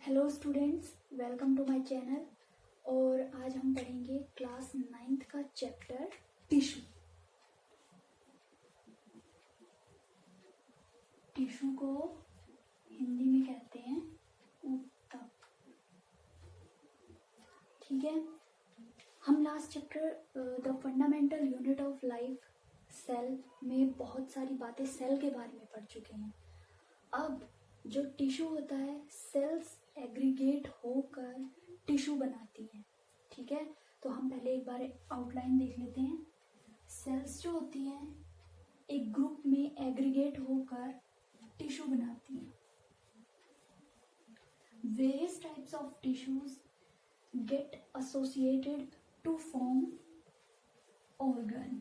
Hello students, welcome to my channel. और आज हम पढ़ेंगे क्लास 9th का चैप्टर टिश्यू। टिश्यू को हिंदी में कहते हैं ऊतक। ठीक है, हम last chapter the fundamental unit of life cell में बहुत सारी बातें सेल के बारे में पढ़ चुके हैं। अब जो टिश्यू होता है, सेल्स एग्रीगेट होकर टिश्यू बनाती हैं। ठीक है, तो हम पहले एक बार आउटलाइन देख लेते हैं। सेल्स जो होती हैं एक ग्रुप में एग्रीगेट होकर टिश्यू बनाती हैं। Various types of tissues get associated to form organ.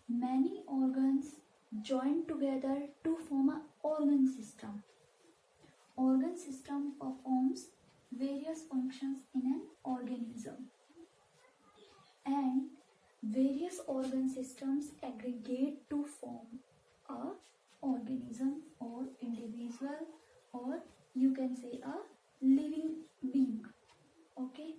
Many organs join together to form an organ system. Organ system performs various functions in an organism, and various organ systems aggregate to form a organism or individual, or you can say a living being. Okay,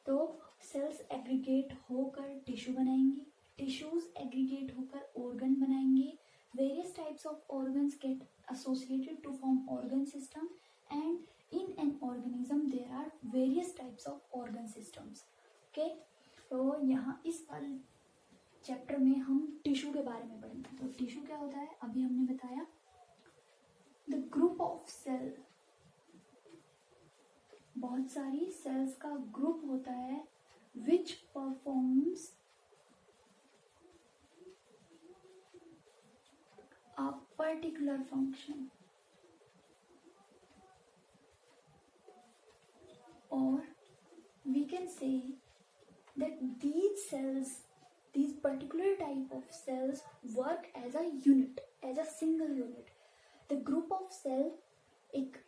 तो cells aggregate होकर tissue बनाएंगे, tissues aggregate होकर organ बनाएंगे। Various types of organs get associated to form organ system, and in an organism there are various types of organ systems. Okay, तो यहाँ इस वाले chapter में हम टिश्यू के बारे में पढ़ेंगे। तो टिश्यू क्या होता है अभी हमने बताया। द ग्रुप ऑफ सेल, बहुत सारी सेल्स का ग्रुप होता है which performs a particular function, or we can say that these cells, these particular type of cells work as a unit, as a single unit. The group of cell, एक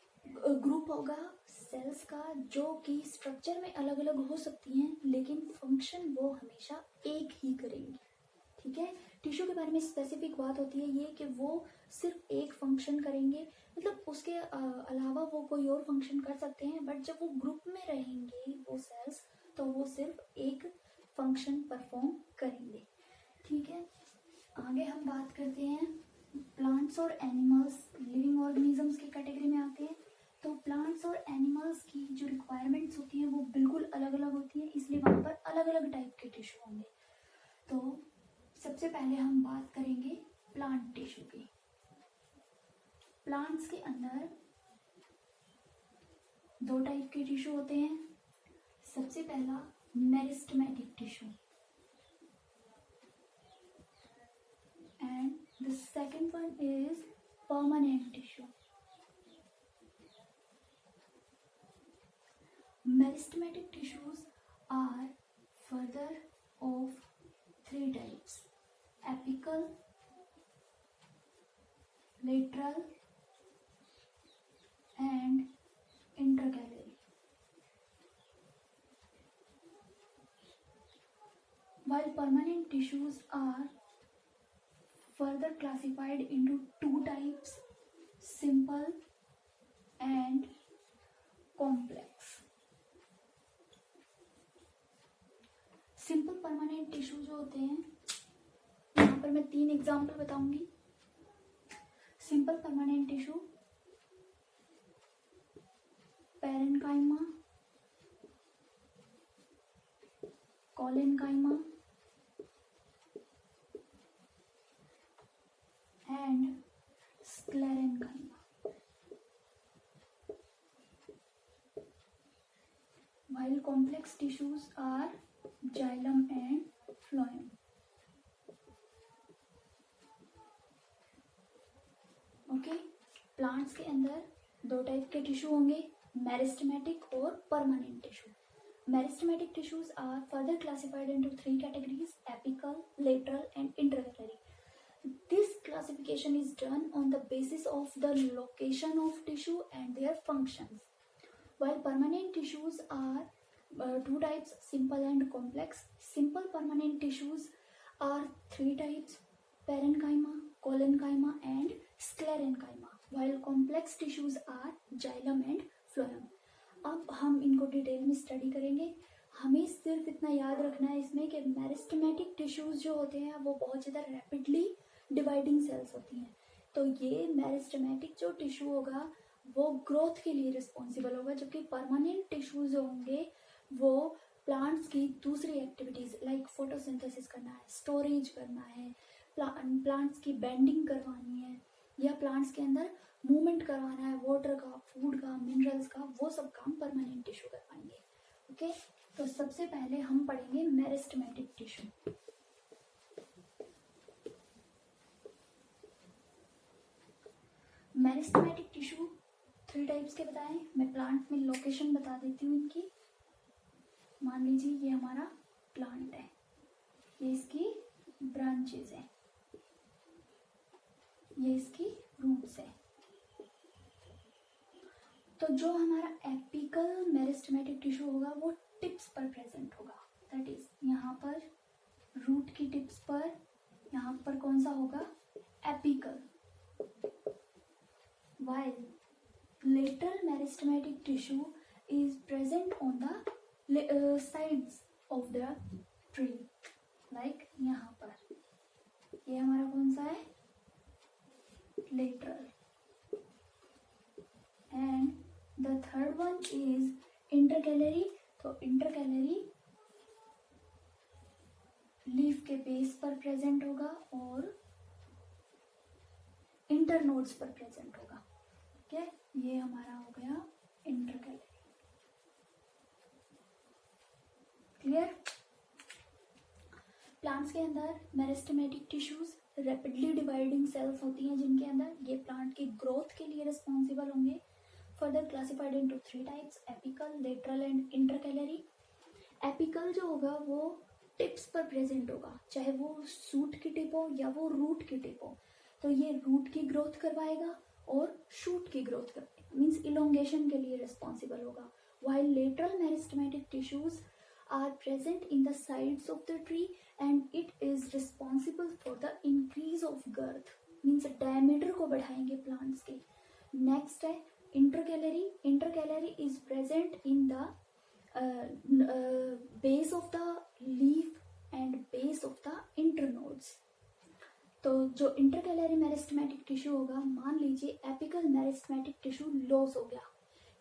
group होगा sales का जो कि structure में अलग अलग हो सकती हैं, लेकिन फंक्शन वो हमेशा एक ही करेंगी। ठीक है, टिश्यू के बारे में स्पेसिफिक बात होती है ये कि वो सिर्फ एक फंक्शन करेंगे, मतलब उसके अलावा वो कोई और फंक्शन कर सकते हैं, बट जब वो ग्रुप में रहेंगे वो सेल्स, तो वो सिर्फ एक फंक्शन परफॉर्म करेंगे। ठीक है, आगे हम बात करते हैं प्लांट्स और एनिमल्स, लिविंग ऑर्गेनिजम्स की कैटेगरी में आते हैं। तो प्लांट्स और एनिमल्स की जो रिक्वायरमेंट्स होती हैं वो बिल्कुल अलग अलग होती है, इसलिए वहाँ पर अलग अलग टाइप के टिश्यू होंगे। तो सबसे पहले हम बात करेंगे प्लांट टिश्यू की। प्लांट्स के अंदर दो टाइप के टिश्यू होते हैं। सबसे पहला meristematic tissue, and the second one is permanent tissue. Meristematic tissues are further of three types: apical, lateral, and intercalary. While permanent tissues are further classified into two types: simple and complex. Simple permanent tissue जो होते हैं, यहाँ पर मैं 3 example बताऊंगी। Simple permanent tissue, parenchyma, collenchyma and sclerenchyma. While complex tissues are xylem and phloem. Okay, plants के अंदर दो टाइप के टिश्यू होंगे, मेरिस्टेमेटिक और permanent tissue. Meristematic tissues are further classified into 3 categories: apical, lateral, and intercalary. This classification is done on the basis of the location of tissue and their functions. While permanent tissues are 2 types: simple and complex. Simple permanent tissues are 3 types: parenchyma, collenchyma, and sclerenchyma. while complex tissues are xylem and phloem. अब हम इनको detail में study करेंगे. हमें सिर्फ इतना याद रखना है इसमें कि मेरिस्टेमेटिक टिश्यूज जो होते हैं वो बहुत ज़्यादा रैपिडली डिवाइडिंग सेल्स होती हैं. तो ये मेरिस्टेमेटिक जो टिश्यू होगा वो ग्रोथ के लिए रिस्पॉन्सिबल होगा, जबकि परमानेंट टिश्यूज जो होंगे वो प्लांट्स की दूसरी एक्टिविटीज़ लाइक फोटोसिंथेसिस करना है, स्टोरेज करना है, प्लांट्स की बेंडिंग करवानी है, या प्लांट्स के अंदर मूवमेंट करवाना है, वाटर का, फूड का, मिनरल्स का, वो सब काम परमानेंट टिश्यू करवाएंगे. ओके, तो सबसे पहले हम पढ़ेंगे meristematic tissue. Meristematic tissue 3 types के बताएं. मैं प्लांट में लोकेशन बता देती हूँ इनकी. मान लीजिए ये हमारा प्लांट है, ये इसकी ब्रांचेस है, ये इसकी रूट्स है. तो जो हमारा एपिकल मेरिस्टेमेटिक टिश्यू होगा वो टिप्स पर प्रेजेंट होगा. दैट इज यहाँ पर रूट की टिप्स पर, यहाँ पर कौन सा होगा, apical. while lateral meristematic tissue is present on the sides of the tree, like यहाँ पर ये हमारा कौन सा है, lateral. And the third one is intercalary. तो intercalary लीफ के बेस पर प्रेजेंट होगा और इंटरनोड्स पर प्रेजेंट होगा. ठीक है, ये हमारा हो गया इंटरकैलरी. क्लियर. प्लांट्स के अंदर meristematic tissues rapidly dividing cells होती हैं जिनके अंदर ये प्लांट की ग्रोथ के लिए रिस्पॉन्सिबल होंगे. Further classified into 3 types, apical, lateral and intercalary. Apical जो होगा वो टिप्स पर प्रेजेंट होगा, चाहे वो शूट की टिप हो या वो रूट की टिप हो. तो ये रूट की ग्रोथ करवाएगा और शूट की ग्रोथ करवाएगा, मीन्स इलोंगेशन के लिए रिस्पॉन्सिबल होगा. while lateral meristematic tissues are present in the sides of the tree and it is responsible for the increase of girth, means diameter को बढ़ाएंगे plants के. next है intercalary. intercalary is present in the base of the leaf and base of the internodes. तो जो intercalary meristematic tissue होगा, मान लीजिए apical meristematic tissue loss हो गया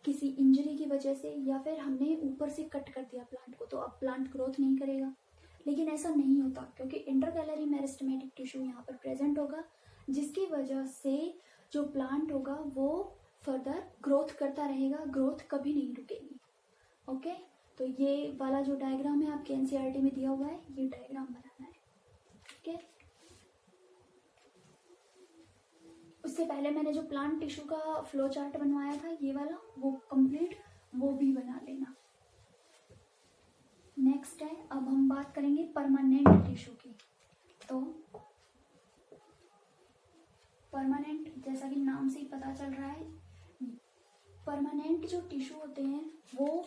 किसी इंजरी की वजह से, या फिर हमने ऊपर से कट कर दिया प्लांट को, तो अब प्लांट ग्रोथ नहीं करेगा. लेकिन ऐसा नहीं होता क्योंकि इंटरकैलरी मेरिस्टेमेटिक टिश्यू यहाँ पर प्रेजेंट होगा, जिसकी वजह से जो प्लांट होगा वो फर्दर ग्रोथ करता रहेगा, ग्रोथ कभी नहीं रुकेगी. ओके, तो ये वाला जो डायग्राम है आपके एनसीईआरटी में दिया हुआ है, ये डायग्राम बनाना है. ओके, उससे पहले मैंने जो प्लांट टिश्यू का फ्लो चार्ट बनवाया था ये वाला, वो कंप्लीट, वो भी बना लेना. नेक्स्ट है, अब हम बात करेंगे परमानेंट टिश्यू की. तो परमानेंट, जैसा कि नाम से ही पता चल रहा है, परमानेंट जो टिश्यू होते हैं वो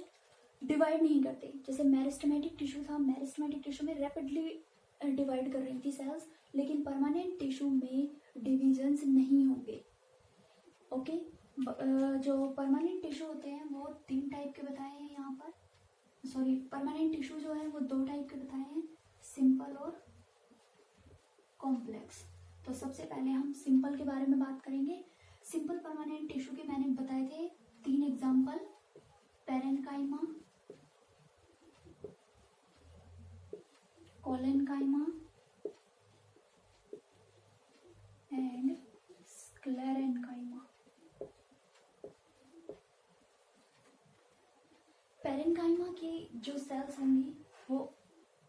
डिवाइड नहीं करते. जैसे मेरिस्टेमेटिक टिश्यू था, मेरिस्टेमेटिक टिश्यू में रैपिडली डिवाइड कर रही थी सेल्स, लेकिन परमानेंट टिश्यू में डिविजन्स नहीं होंगे. ओके, जो परमानेंट टिश्यू होते हैं वो 3 टाइप के बताए हैं यहाँ पर. सॉरी, परमानेंट टिश्यू जो है वो 2 टाइप के बताए हैं, सिंपल और कॉम्प्लेक्स. तो सबसे पहले हम सिंपल के बारे में बात करेंगे. सिंपल परमानेंट टिश्यू के मैंने बताए थे 3 example, parenchyma, collenchyma and sclerenchyma. Parenchyma की जो सेल्स होंगी वो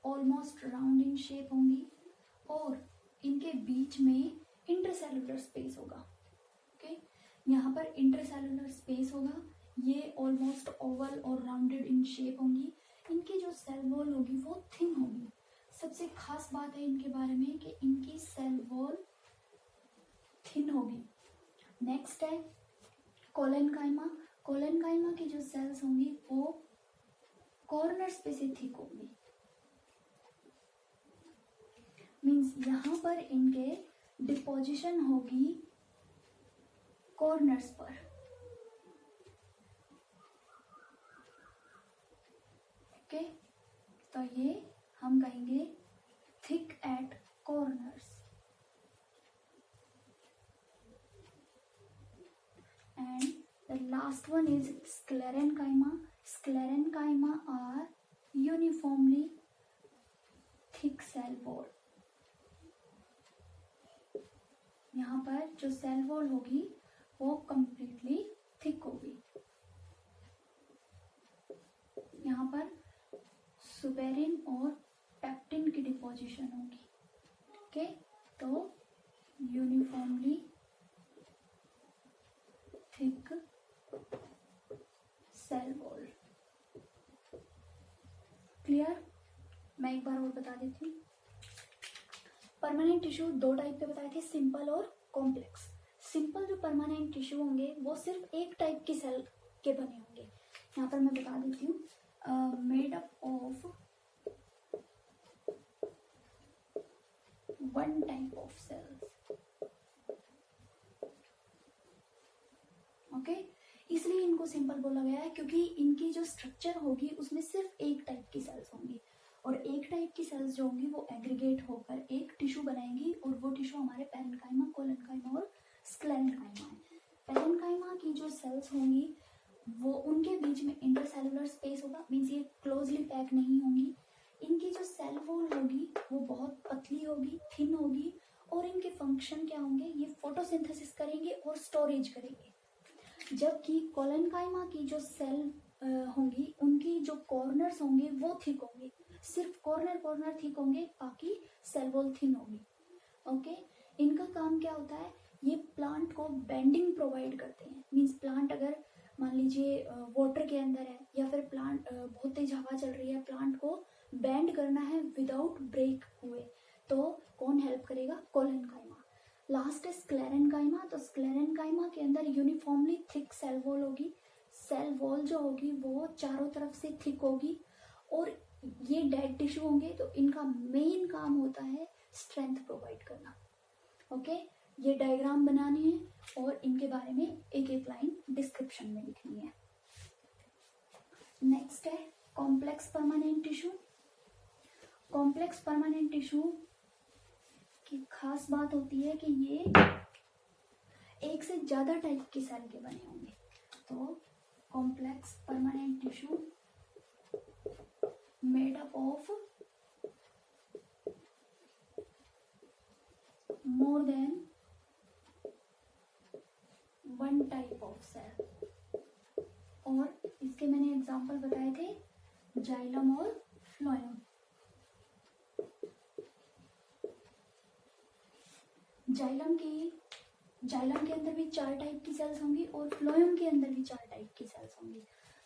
ऑलमोस्ट राउंड इन शेप होंगी और इनके बीच में इंटरसेलुलर स्पेस होगा. ओके, यहाँ पर इंटरसेलुलर स्पेस होगा, ये ऑलमोस्ट ओवल और राउंडेड इन शेप होंगी. इनकी जो सेल वॉल होगी वो थिन होगी. सबसे खास बात है इनके बारे में कि इनकी सेल वॉल थिन होगी. नेक्स्ट है कोलेनकाइमा. कोलेनकाइमा की जो सेल्स होंगी वो कॉर्नर्स पे से थिक होंगी, मीन्स यहाँ पर इनके डिपोजिशन होगी कॉर्नर्स पर। ओके, तो ये हम कहेंगे thick eight corners. And the last one is sclerenchyma. Sclerenchyma are uniformly thick cell wall. यहाँ पर जो सेल वॉल होगी वो कंप्लीटली थिक होगी। यहाँ पर सुबेरिन और पेक्टिन की डिपोजिशन होगी। ओके, तो uniformly thick cell wall. Clear? मैं एक बार और बता देती हूँ। परमानेंट टिश्यू दो टाइप के बताए थे, सिंपल और कॉम्प्लेक्स। सिंपल जो परमानेंट टिश्यू होंगे वो सिर्फ एक टाइप की सेल के बने होंगे। यहाँ पर मैं बता देती हूँ, made up of one type of cells. Okay, इसलिए इनको सिंपल बोला गया है क्योंकि इनकी जो स्ट्रक्चर होगी उसमें सिर्फ एक टाइप की सेल्स होंगी, और एक टाइप की सेल्स जो होंगी वो एग्रीगेट होकर एक टिश्यू बनाएंगी, और वो टिश्यू हमारे पैरेन्काइमा, कोलेनकाइमा और स्क्लेरेन्काइमा है। पैरेन्काइमा की जो सेल्स होंगी वो उनके बीच में इंटरसेलुलर स्पेस होगा, मीन्स ये क्लोजली पैक नहीं होंगी। इनकी जो सेल वॉल होगी वो बहुत पतली होगी, थिन होगी, और इनके फंक्शन क्या होंगे, ये फोटोसिंथेसिस करेंगे और स्टोरेज करेंगे। जबकि कोलेनकाइमा की जो सेल होंगी उनकी जो कॉर्नर्स होंगे वो थिक होंगे, सिर्फ कॉर्नर थिक होंगे, बाकी सेल वॉल थिन होगी। ओके, इनका काम क्या होता है, ये प्लांट को बेंडिंग प्रोवाइड करते हैं। मींस प्लांट अगर मान लीजिए वाटर के अंदर है, या फिर प्लांट बहुत तेज हवा चल रही है, प्लांट को बेंड करना है विदाउट ब्रेक हुए, तो कौन हेल्प करेगा, कोलेनकाइमा। लास्ट है स्क्लेरेन्काइमा। तो स्क्लेरेन्काइमा के अंदर यूनिफॉर्मली थिक सेल वॉल होगी। सेल वॉल जो होगी वो चारों तरफ से थिक होगी, और ये डेड टिश्यू होंगे, तो इनका मेन काम होता है स्ट्रेंथ प्रोवाइड करना। ओके, ये डायग्राम बनानी है और इनके बारे में एक एक लाइन डिस्क्रिप्शन में लिखनी है। नेक्स्ट है complex permanent tissue. Complex permanent tissue की खास बात होती है कि ये एक से ज्यादा टाइप की सेल के बने होंगे। तो complex permanent tissue made up of more than one type of cell, और इसके मैंने एग्जांपल बताए थे, जाइलम और फ्लोएम। जाइलम के अंदर भी 4 टाइप की सेल्स होंगी और फ्लोएम के अंदर भी 4 टाइप की सेल्स होंगी।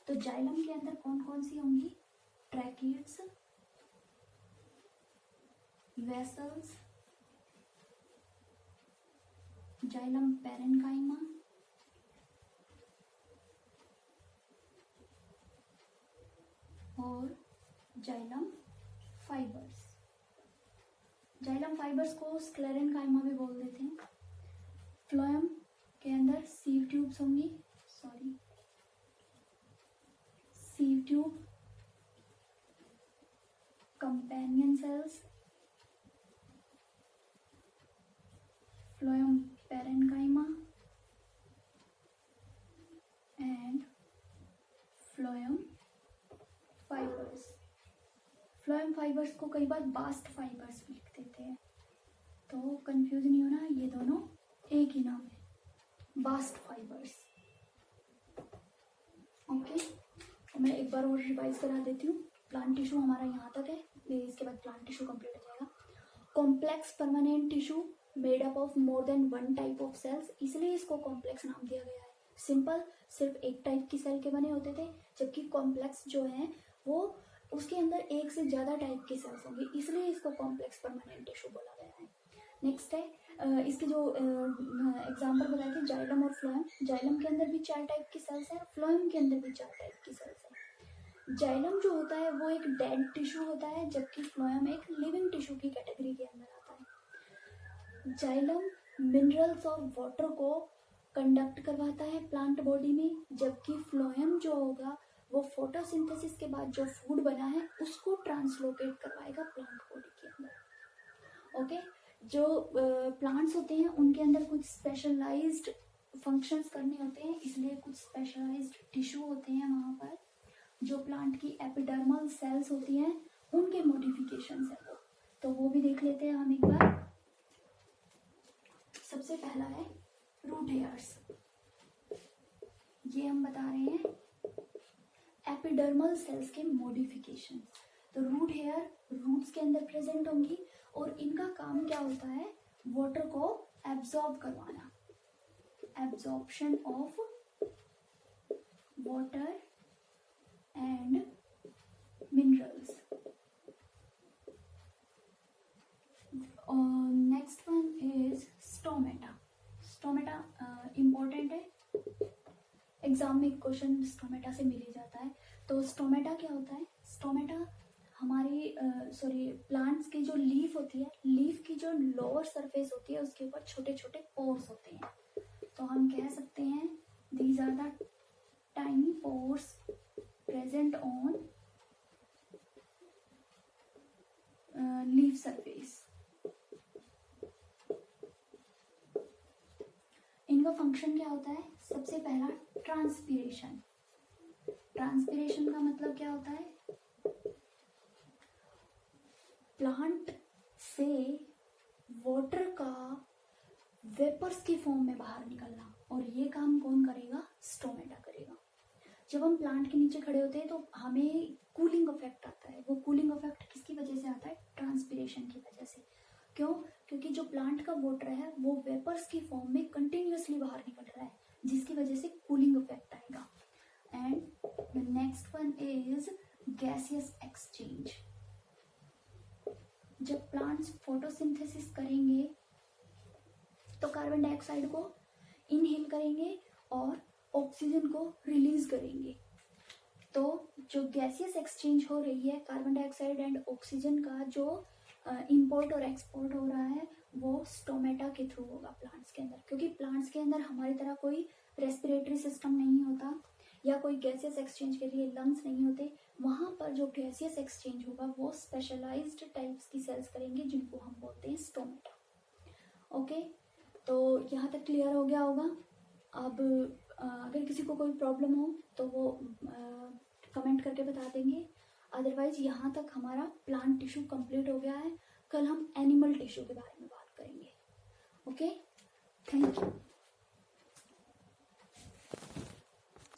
तो जाइलम के अंदर कौन कौन सी होंगी, ट्रैकिड्स, वेसल्स, जाइलम पैरेन्काइमा, और जाइलम फाइबर्स। जाइलम फाइबर्स को स्क्लेरेन्काइमा भी बोल देते हैं। फ्लोएम के अंदर सीव ट्यूब्स होंगी, sieve tube, companion cells, phloem parenchyma and phloem fibres. Phloem fibres को कई बार बास्ट फाइबर्स भी लिख देते हैं, तो कंफ्यूज नहीं होना, ये दोनों एक ही नाम है, बास्ट फाइबर्स। ओके, तो मैं एक बार और रिवाइज करा देती हूँ। प्लांट टिश्यू हमारा यहाँ तक है, इसके बाद प्लांट टिश्यू कंप्लीट हो जाएगा। Complex permanent tissue made up of more than one type of cells, इसलिए इसको कॉम्प्लेक्स नाम दिया गया है। सिंपल सिर्फ एक टाइप की सेल के बने होते थे, जबकि कॉम्प्लेक्स जो है वो उसके अंदर एक से ज्यादा टाइप की सेल्स होंगी, इसलिए इसको कॉम्प्लेक्स परमानेंट टिश्यू बोला गया है। नेक्स्ट है इसके जो एग्जाम्पल बताए थे, जाइलम और फ्लोएम। जाइलम के अंदर भी 4 टाइप की सेल्स है, फ्लोएम के अंदर भी 4 टाइप की सेल्स है। जाइलम जो होता है वो एक डेड टिश्यू होता है, जबकि फ्लोएम एक लिविंग टिश्यू की कैटेगरी के अंदर आता है। जाइलम मिनरल्स और वाटर को कंडक्ट करवाता है प्लांट बॉडी में, जबकि फ्लोएम जो होगा वो फोटोसिंथेसिस के बाद जो फूड बना है उसको ट्रांसलोकेट करवाएगा प्लांट बॉडी के अंदर। ओके, जो प्लांट्स होते हैं उनके अंदर कुछ स्पेशलाइज्ड फंक्शंस करने होते हैं, इसलिए कुछ स्पेशलाइज्ड टिश्यू होते हैं वहाँ पर। जो प्लांट की एपिडर्मल सेल्स होती हैं उनके मॉडिफिकेशंस है वो, तो वो भी देख लेते हैं हम एक बार। सबसे पहला है रूट हेयर्स। ये हम बता रहे हैं एपिडर्मल सेल्स के मॉडिफिकेशन। तो रूट हेयर रूट्स के अंदर प्रेजेंट होंगी और इनका काम क्या होता है, वाटर को एब्जॉर्ब करवाना, absorption of water and minerals. Next one is stomata. Stomata important है, एग्जाम में क्वेश्चन स्टोमेटा से मिल ही जाता है। तो स्टोमेटा क्या होता है, स्टोमेटा हमारी प्लांट्स की जो लीफ होती है, लीफ की जो लोअर सरफेस होती है उसके ऊपर छोटे छोटे पोर्स होते हैं। तो हम कह सकते हैं these are the tiny pores present on leaf surface. इनका फंक्शन क्या होता है, सबसे पहला ट्रांसपीरेशन। ट्रांसपीरेशन का मतलब क्या होता है, प्लांट से वाटर का वेपर्स की फॉर्म में बाहर निकलना, और ये काम कौन करेगा, स्टोमेटा करेगा। जब हम प्लांट के नीचे खड़े होते हैं तो हमें कूलिंग इफेक्ट आता है, वो कूलिंग इफेक्ट किसकी वजह से आता है, ट्रांसपीरेशन की वजह से। क्यों, क्योंकि जो प्लांट का वाटर है वो वेपर्स की फॉर्म में कंटिन्यूअसली बाहर निकल रहा है, जिसकी वजह से कूलिंग इफेक्ट आएगा। And the next one is gaseous exchange. जब प्लांट्स फोटोसिंथेसिस करेंगे तो कार्बन डाइऑक्साइड को इनहेल करेंगे और ऑक्सीजन को रिलीज करेंगे। तो जो गैसियस एक्सचेंज हो रही है कार्बन डाइऑक्साइड एंड ऑक्सीजन का, जो इंपोर्ट और एक्सपोर्ट हो रहा है, वो स्टोमेटा के थ्रू होगा प्लांट्स के अंदर। क्योंकि प्लांट्स के अंदर हमारी तरह कोई रेस्पिरेटरी सिस्टम नहीं होता या कोई गैसियस एक्सचेंज के लिए लंग्स नहीं होते। वहाँ पर जो गैसियस एक्सचेंज होगा वो स्पेशलाइज्ड टाइप्स की सेल्स करेंगे, जिनको हम बोलते हैं स्टोमेटा। ओके, तो यहाँ तक क्लियर हो गया होगा। अब अगर किसी को कोई प्रॉब्लम हो तो वो कमेंट करके बता देंगे। अदरवाइज यहाँ तक हमारा प्लांट टिश्यू कंप्लीट हो गया है। कल हम एनिमल टिश्यू के बारे में बात करेंगे। Okay, thank you.